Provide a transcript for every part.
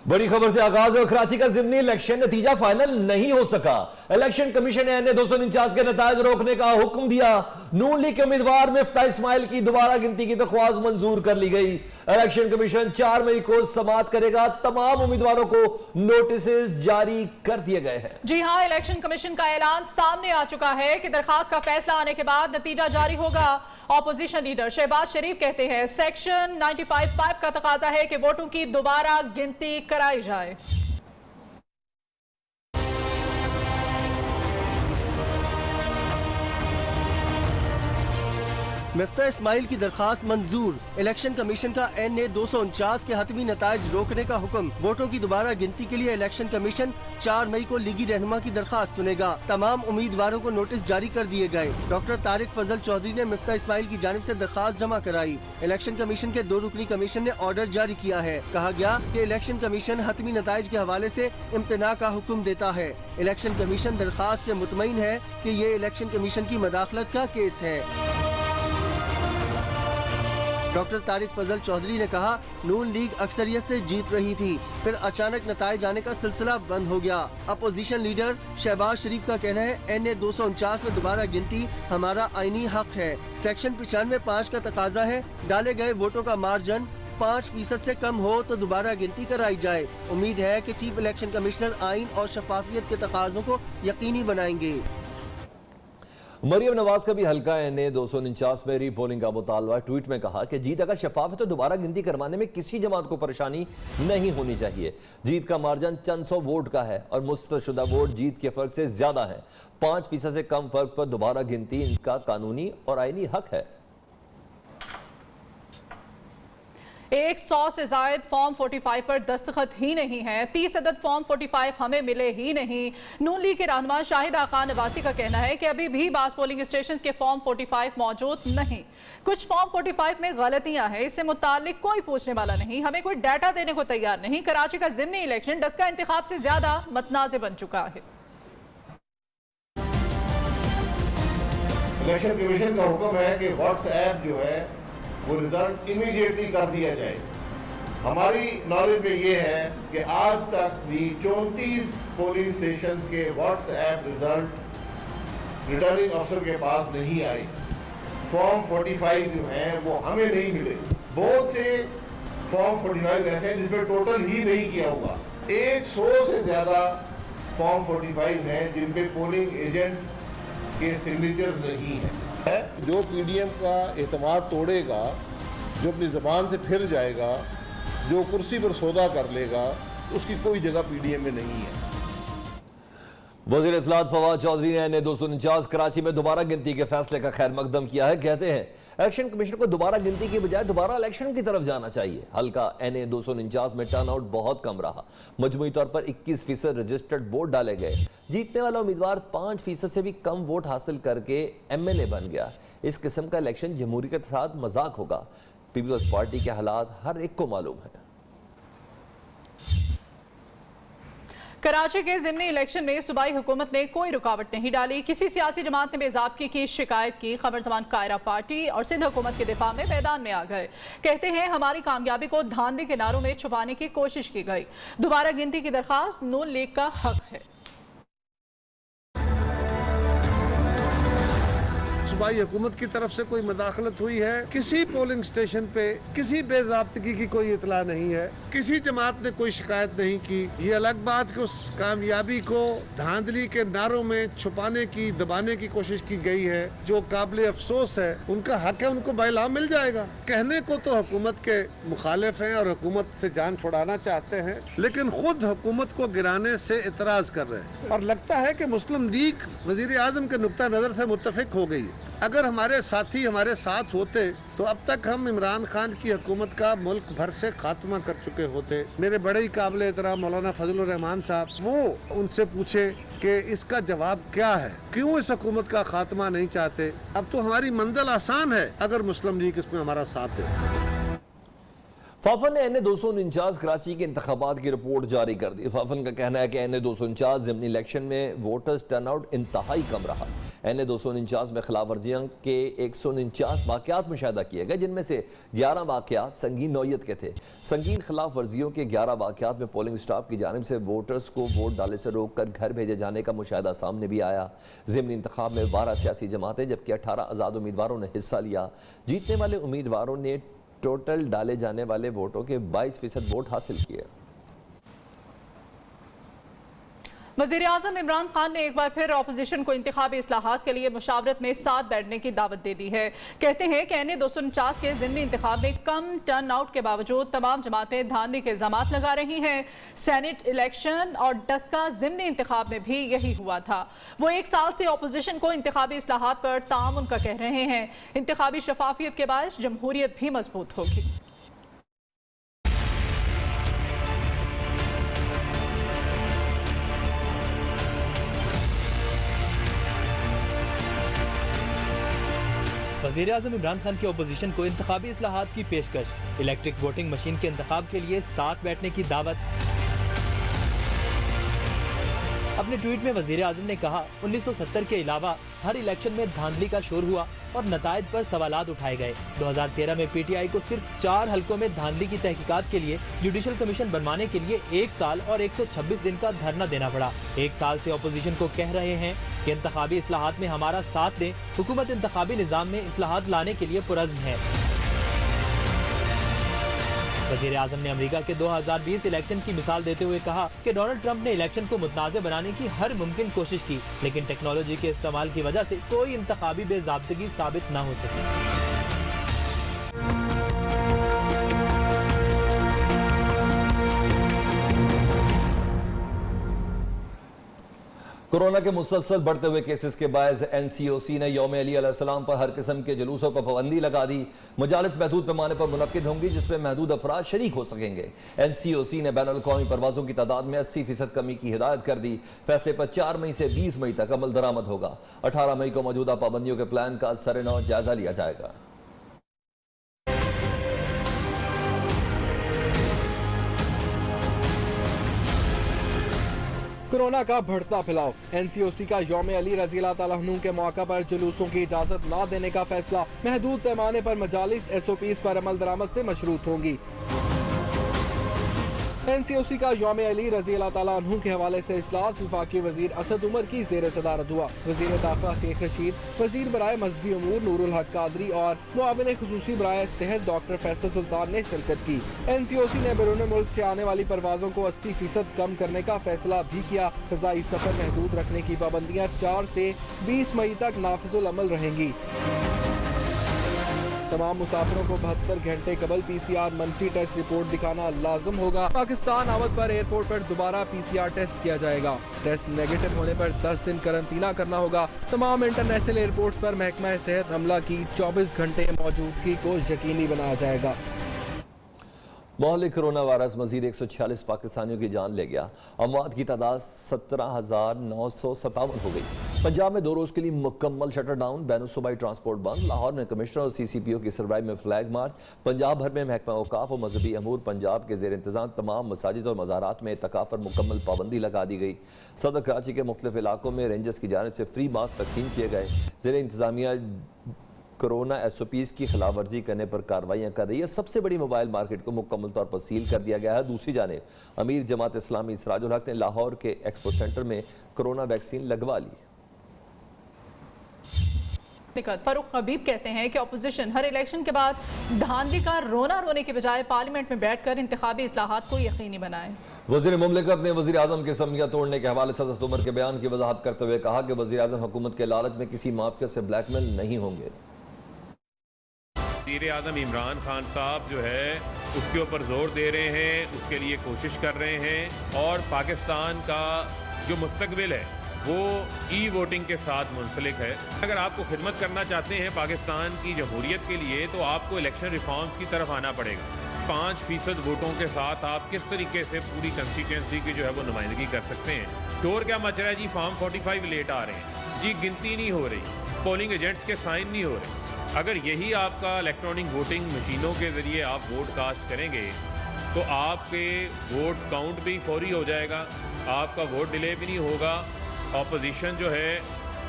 बड़ी खबर से आगाज और कराची का जिमनी इलेक्शन नतीजा फाइनल नहीं हो सका। इलेक्शन कमीशन ने एनए 249 के नतायज रोकने का हुक्म दिया। नून लीग के उम्मीदवार मिफ्ता इस्माइल की दोबारा गिनती की दरख्वास्त मंजूर कर ली गई। इलेक्शन कमीशन 4 मई को समाअत करेगा। तमाम उम्मीदवारों को नोटिस जारी कर दिए गए हैं। जी हां, इलेक्शन कमीशन का ऐलान सामने आ चुका है कि दरखास्त का फैसला आने के बाद नतीजा जारी होगा। ऑपोजिशन लीडर शहबाज शरीफ कहते हैं सेक्शन 95(5) का तकाजा है कि वोटों की दोबारा गिनती कराई जाए। मिफ्ता इस्माइल की दरखास्त मंजूर। इलेक्शन कमीशन का एनए 249 के हतमी नतायज रोकने का हुक्म। वोटों की दोबारा गिनती के लिए इलेक्शन कमीशन 4 मई को लीगी रहनुमा की दरखास्त सुनेगा। तमाम उम्मीदवारों को नोटिस जारी कर दिए गए। डॉक्टर तारिक फजल चौधरी ने मिफ्ता इस्माइल की जानिब से दरखास्त जमा कराई। इलेक्शन कमीशन के 2 रुकनी कमीशन ने ऑर्डर जारी किया है। कहा गया कि इलेक्शन कमीशन हतमी नतायज के हवाले से इम्तना का हुक्म देता है। इलेक्शन कमीशन दरखास्त से मुतमईन है कि ये इलेक्शन कमीशन की मदाखलत का केस है। डॉक्टर तारिक फजल चौधरी ने कहा नून लीग अक्सरियत से जीत रही थी, फिर अचानक नतायज आने का सिलसिला बंद हो गया। अपोजिशन लीडर शहबाज शरीफ का कहना है एनए 249 में दोबारा गिनती हमारा आईनी हक है। सेक्शन 95(5) का तकाजा है डाले गए वोटों का मार्जिन 5% से कम हो तो दोबारा गिनती कराई जाए। उम्मीद है कि चीफ इलेक्शन कमिश्नर आइन और शफाफियत के तकाजों को यकीनी बनाएंगे। मरियम नवाज का भी हल्का एनए 249 में रीपोलिंग का मुतालबा। ट्वीट में कहा कि जीत अगर शफाफ है तो दोबारा गिनती करवाने में किसी जमात को परेशानी नहीं होनी चाहिए। जीत का मार्जिन चंद सौ वोट का है और मुस्तशुदा वोट जीत के फर्क से ज्यादा है। 5% से कम फर्क पर दोबारा गिनती इनका कानूनी और आईनी हक है। 100 से जायद फॉर्म 45 पर दस्तखत ही नहीं है। 30 अदद फॉर्म 45 हमें मिले ही नहीं। नून लीग के रहनुमा शाहिद आका नवासी का कहना है कि अभी भी बास पोलिंग स्टेशन के फॉर्म 45 मौजूद नहीं। कुछ फॉर्म 45 में गलतियां हैं, इससे मुतालिक कोई पूछने वाला नहीं। हमें कोई डाटा देने को तैयार नहीं। कराची का जिमनी इलेक्शन डस्का इंतखाब से ज्यादा मतनाज़ बन चुका है। इलेक्शन कमीशन का हुक्म है कि व्हाट्सएप जो है वो रिजल्ट इमीडिएटली कर दिया जाए। हमारी नॉलेज में ये है कि आज तक भी 34 पोलिंग स्टेशन के व्हाट्सएप रिजल्ट रिटर्निंग अफसर के पास नहीं आए। फॉर्म 45 जो हैं वो हमें नहीं मिले। बहुत से फॉर्म 45 ऐसे हैं जिसमें टोटल ही नहीं किया हुआ। 100 से ज़्यादा फॉर्म 45 हैं जिन पे पोलिंग एजेंट के सिग्नेचर्स नहीं हैं। जो पीडीएम का एतमाद तोड़ेगा, जो अपनी ज़बान से फिर जाएगा, जो कुर्सी पर सौदा कर लेगा, उसकी कोई जगह पीडीएम में नहीं है। वज़ीर इत्तलात फवाद चौधरी ने एनए 249 कराची में दोबारा गिनती के फैसले का खैर मकदम किया है। कहते हैं इलेक्शन कमीशन को दोबारा गिनती की बजाय दोबारा इलेक्शन की तरफ जाना चाहिए। हल्का एनए 249 में टर्नआउट बहुत कम रहा। मजमूई तौर पर 21% रजिस्टर्ड वोट डाले गए। जीतने वाला उम्मीदवार 5% से भी कम वोट हासिल करके एमएलए बन गया। इस किस्म का इलेक्शन जमहूरियत के साथ मजाक होगा। पीपल्स पार्टी के हालात हर एक को मालूम है। कराची के जिमनी इलेक्शन में सूबाई हुकूमत ने कोई रुकावट नहीं डाली। किसी सियासी जमात ने बेज़ाब्ती की शिकायत की। खबर ज़मान कायरा पार्टी और सिंध हुकूमत के दिफा में मैदान में आ गए। कहते हैं हमारी कामयाबी को धांधली के नारों में छुपाने की कोशिश की गई। दोबारा गिनती की दरखास्त नून लीग का हक है। सूबाई हुकूमत की तरफ से कोई मदाखलत हुई है? किसी पोलिंग स्टेशन पे किसी बेज़ाब्तगी की कोई इतला नहीं है। किसी जमात ने कोई शिकायत नहीं की। ये अलग बात कि उस कामयाबी को धांधली के नारों में छुपाने की, दबाने की कोशिश की गई है, जो काबिल अफसोस है। उनका हक है, उनको बैला मिल जाएगा। कहने को तो हुकूमत के मुखालिफ हैं और हुकूमत से जान छुड़ाना चाहते हैं, लेकिन खुद हुकूमत को गिराने से इतराज कर रहे हैं। और लगता है कि मुस्लिम लीग वजीर आजम के नुक्ता नज़र से मुत्तफिक हो गई है। अगर हमारे साथी हमारे साथ होते तो अब तक हम इमरान खान की हुकूमत का मुल्क भर से खात्मा कर चुके होते। मेरे बड़े ही काबिल एहतराम मौलाना फजलुर रहमान साहब, वो उनसे पूछे कि इसका जवाब क्या है, क्यों इस हुकूमत का खात्मा नहीं चाहते। अब तो हमारी मंजिल आसान है अगर मुस्लिम लीग इसमें हमारा साथ दे। फाफन ने एनए 249 कराची के इंतखाबात की रिपोर्ट जारी कर दी। फाफन का कहना है कि एनए 249 ज़िमनी इलेक्शन में वोटर्स टर्नआउट इंतहाई कम रहा। NA 249 में खिलाफ वर्जियों के 149 वाक़यात मुशाहिदा किए गए, जिनमें से 11 वाक़यात संगीन नौयत के थे। संगीन खिलाफ वर्जियों के 11 वाक़यात में पोलिंग स्टाफ की जानिब से वोटर्स को वोट डालने से रोक कर घर भेजे जाने का मुशाहिदा सामने भी आया। ज़िमनी इंतखाब में 12 सियासी जमातें जबकि 18 आज़ाद उम्मीदवारों ने हिस्सा लिया। जीतने वाले उम्मीदवारों ने टोटल डाले जाने वाले वोटों के 22% वोट हासिल किए। वज़ीर आज़म इमरान खान ने एक बार फिर अपोजिशन को इंतखाबी इस्लाहात के लिए मुशावरत में साथ बैठने की दावत दे दी है। कहते हैं कि NA 249 के ज़िमनी इंतखाब में कम टर्न आउट के बावजूद तमाम जमातें धांधली के इल्ज़ामात लगा रही हैं। सेनेट इलेक्शन और डस्का ज़िमनी इंतखाब में भी यही हुआ था। वो 1 साल से अपोजिशन को इंतखाबी इस्लाहात पर ताउन का कह रहे हैं। इंतखाबी शफाफियत के बायस जमहूरियत भी मजबूत होगी। वज़ीर आज़म इमरान खान की अपोजिशन को इंतखाबी इस्लाहात की पेशकश, इलेक्ट्रिक वोटिंग मशीन के इंतखाब के लिए साथ बैठने की दावत। अपने ट्वीट में वज़ीर आज़म ने कहा, 1970 के अलावा हर इलेक्शन में धांधली का शोर हुआ और नतायज पर सवालात उठाए गए। 2013 में PTI को सिर्फ 4 हलकों में धांधली की तहकीकात के लिए जुडिशल कमीशन बनवाने के लिए 1 साल और 126 दिन का धरना देना पड़ा। 1 साल से अपोजिशन को कह रहे हैं कि इंतखाबी इस्लाहात में हमारा साथ दें। हुकूमत इंतखाबी निज़ाम में इस्लाहात लाने के लिए पुरज़्म है। वज़ीर आज़म ने अमेरिका के 2020 इलेक्शन की मिसाल देते हुए कहा कि डोनाल्ड ट्रंप ने इलेक्शन को मुतनाज़ बनाने की हर मुमकिन कोशिश की, लेकिन टेक्नोलॉजी के इस्तेमाल की वजह से कोई इंतखाबी बेज़ाब्तगी साबित न हो सकी। कोरोना के मुसलसल बढ़ते हुए केसेस के बायस NCOC ने यौम अली अलैहिस्सलाम पर हर किस्म के जुलूसों पर पाबंदी लगा दी। मजालिस महदूद पैमाने पर मुनक्किद होंगी, जिसमें महदूद अफराद शरीक हो सकेंगे। NCOC ने बैनुल-अक़वामी परवाज़ों की तादाद में 80% कमी की हिदायत कर दी। फैसले पर 4 मई से 20 मई तक अमल दरामद होगा। 18 मई को मौजूदा पाबंदियों के प्लान का सरेनौ जायजा लिया जाएगा। कोरोना का बढ़ता फैलाव, NCOC का यौम अली रज़ी अल्लाह तआला अन्हु के मौका पर जुलूसों की इजाजत न देने का फैसला महदूद पैमाने पर मजालिस SOPs पर अमल दरामद से मशरूत होंगी। NCOC का यौम अली रज़ी अल्लाह तआला अन्हु के हवाले से इजलास वफाकी वजीर असद उमर की ज़ेर सदारत हुआ। वज़ीर दाखिला शेख रशीद, वज़ीर बराए मज़हबी उमूर नूरुल हक कादरी और मुआविन ख़ुसूसी बराए सेहत डॉक्टर फैसल सुल्तान ने शिरकत की। NCOC ने बैरून मुल्क से आने वाली परवाज़ों को 80% कम करने का फैसला भी किया। फ़ज़ाई सफ़र महदूद रखने की पाबंदियाँ 4 से 20 मई तक नाफिजुल अमल रहेंगी। तमाम मुसाफिरों को 72 घंटे कबल PCR मनफी टेस्ट रिपोर्ट दिखाना लाजम होगा। पाकिस्तान आवत पर एयरपोर्ट पर दोबारा PCR टेस्ट किया जाएगा। टेस्ट नेगेटिव होने पर 10 दिन करंतना करना होगा। तमाम इंटरनेशनल एयरपोर्ट्स पर महकमा सेहत अमला की 24 घंटे मौजूदगी को यकीनी बनाया जाएगा। माहौल कोरोना वायरस मजीद 146 पाकिस्तानियों की जान ले गया। अमवात की तादाद 17,957 हो गई। पंजाब में 2 रोज़ के लिए मुकम्मल शटर डाउन, बैनुल सूबाई ट्रांसपोर्ट बंद। लाहौर में कमिश्नर और CCPO की सरबराही में फ्लैग मार्च। पंजाब भर में महकमा औकाफ और मजहबी अमूर पंजाब के जेर इंतजाम तमाम मसाजिद और मज़ारात में इत्तिकाफ पर मुकम्मल पाबंदी लगा दी गई। सदर कराची के मुख्तलिफ इलाकों में रेंजर्स की जानिब से फ्री मास्क तकसीम किए गए। जेर इंतजामिया कोरोना SOPs की खिलाफ वर्जी करने पर कार्रवाइयाँ कर रही है। सबसे बड़ी मोबाइल मार्केट को मुकम्मल तौर पर सील कर दिया गया है। दूसरी जानिब अमीर जमात इस्लामी सिराजुल हक ने लाहौर के एक्सपो सेंटर में कोरोना वैक्सीन लगवा ली। फारूक हबीब कहते हैं कि अपोजिशन हर इलेक्शन के बाद धांधली का रोना रोने के बजाय पार्लियामेंट में बैठकर इंतखाबी इस्लाहात को यकीनी बनाए। वज़ीर मुमलिकत ने वज़ीर आज़म के समझिया तोड़ने के हवाले से हज़रत उमर के बयान की वजाहत करते हुए कहा कि वज़ीर आज़म हुकूमत के लालच में किसी माफिया से ब्लैकमेल नहीं होंगे। वज़ीर आज़म इमरान खान साहब जो है उसके ऊपर जोर दे रहे हैं, उसके लिए कोशिश कर रहे हैं और पाकिस्तान का जो मुस्तकबिल है वो वोटिंग के साथ मुंसलिक है। अगर आपको खिदमत करना चाहते हैं पाकिस्तान की जमहूरियत के लिए तो आपको इलेक्शन रिफॉर्म्स की तरफ आना पड़ेगा। 5% वोटों के साथ आप किस तरीके से पूरी कंस्टिट्यूंसी की जो है वो नुमाइंदगी कर सकते हैं। शोर क्या मच रहा है जी, फॉर्म 45 लेट आ रहे हैं जी, गिनती नहीं हो रही, पोलिंग एजेंट्स के साइन नहीं हो रहे। अगर यही आपका इलेक्ट्रॉनिक वोटिंग मशीनों के ज़रिए आप वोट कास्ट करेंगे तो आपके वोट काउंट भी फौरी हो जाएगा, आपका वोट डिले भी नहीं होगा। अपोजिशन जो है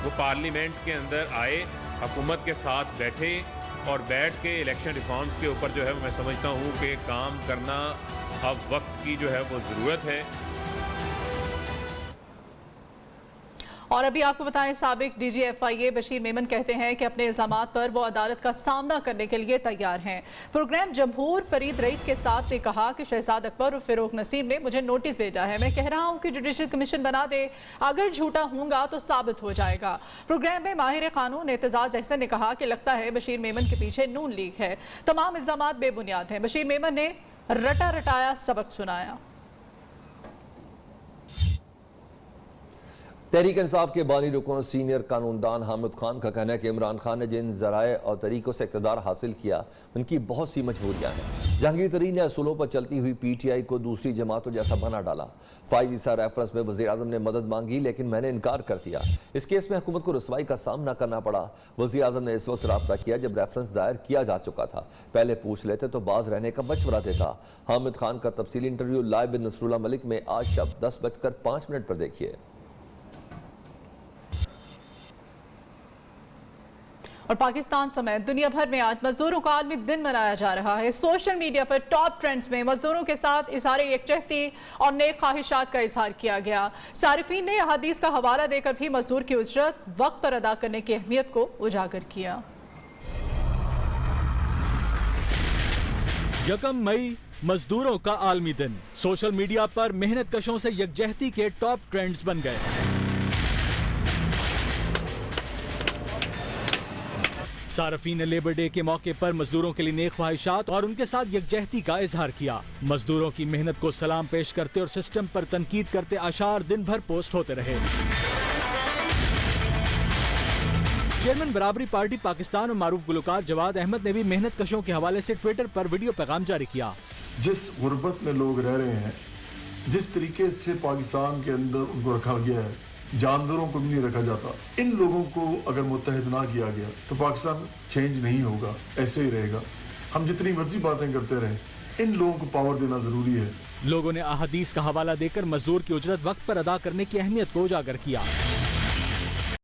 वो पार्लियामेंट के अंदर आए, हुकूमत के साथ बैठे और बैठ के इलेक्शन रिफॉर्म्स के ऊपर जो है मैं समझता हूँ कि काम करना अब वक्त की जो है वो ज़रूरत है। और अभी आपको बताएं, साबिक DGFIA बशीर मेमन कहते हैं कि अपने इल्जामात पर वो अदालत का सामना करने के लिए तैयार हैं। प्रोग्राम जमहूर फरीद रईस के साथ ने कहा कि शहजाद अकबर और फिरोग नसीम ने मुझे नोटिस भेजा है, मैं कह रहा हूं कि जुडिशल कमीशन बना दे, अगर झूठा होऊंगा तो साबित हो जाएगा। प्रोग्राम में माहिर कानून एतजाज अहसन ने कहा कि लगता है बशीर मेमन के पीछे नून लीग है, तमाम इल्जामात बेबुनियाद हैं। बशीर मेमन ने रटा रटाया सबक सुनाया। तहरीक इंसाफ के बानी रुकन सीनियर कानूनदान हामिद खान का कहना है कि इमरान खान ने जिन ज़राए और तरीक़ों से इक़्तिदार हासिल किया उनकी बहुत सी मजबूरियाँ हैं। जहांगीर तरीन ने असूलों पर चलती हुई PTI को दूसरी जमातों जैसा बना डाला। 5 ईसा रेफरेंस में वज़ीर आज़म ने मदद मांगी लेकिन मैंने इनकार कर दिया। इस केस में हुकूमत को रसवाई का सामना करना पड़ा। वज़ीर आज़म ने इस वक्त रब्ता किया जब रेफरेंस दायर किया जा चुका था, पहले पूछ लेते तो बाज रहने का मशवरा देता। हामिद खान का तफसीली इंटरव्यू लाइव बिन नसरुल्लाह मलिक में आज शब 10:05 पर देखिए। और पाकिस्तान समेत दुनिया भर में आज मजदूरों का आलमी दिन मनाया जा रहा है। सोशल मीडिया पर टॉप ट्रेंड्स में मजदूरों के साथ इज़हार यकजहती और नेक ख्वाहिशात का इजहार किया गया। सारिफीन ने हदीस का हवाला देकर भी मजदूर की उजरत वक्त पर अदा करने की अहमियत को उजागर किया। 1 मई मजदूरों का आलमी दिन सोशल मीडिया पर मेहनत कशों से यकजहती के टॉप ट्रेंड्स बन गए। सारफीन ने लेबर डे के मौके पर मजदूरों के लिए नेक ख्वाहिशात और उनके साथ यकजहती का इजहार किया। मजदूरों की मेहनत को सलाम पेश करते और सिस्टम पर तनकीद करते आशार दिन भर पोस्ट होते रहे। चेयरमैन बराबरी पार्टी पाकिस्तान और मारूफ गुलकार जवाद अहमद ने भी मेहनत कशों के हवाले से ट्विटर पर वीडियो पैगाम जारी किया। जिस गुर्बत में लोग रह रहे हैं, जिस तरीके से पाकिस्तान के अंदर उनको रखा गया है, जानवरों को भी नहीं रखा जाता, इन लोगों को अगर मुत्तहिद ना किया गया तो पाकिस्तान चेंज नहीं होगा, ऐसे ही रहेगा। हम जितनी मर्जी बातें करते रहें, इन लोगों को पावर देना जरूरी है। लोगों ने अहादीस का हवाला देकर मजदूर की उजरत वक्त पर अदा करने की अहमियत को उजागर किया।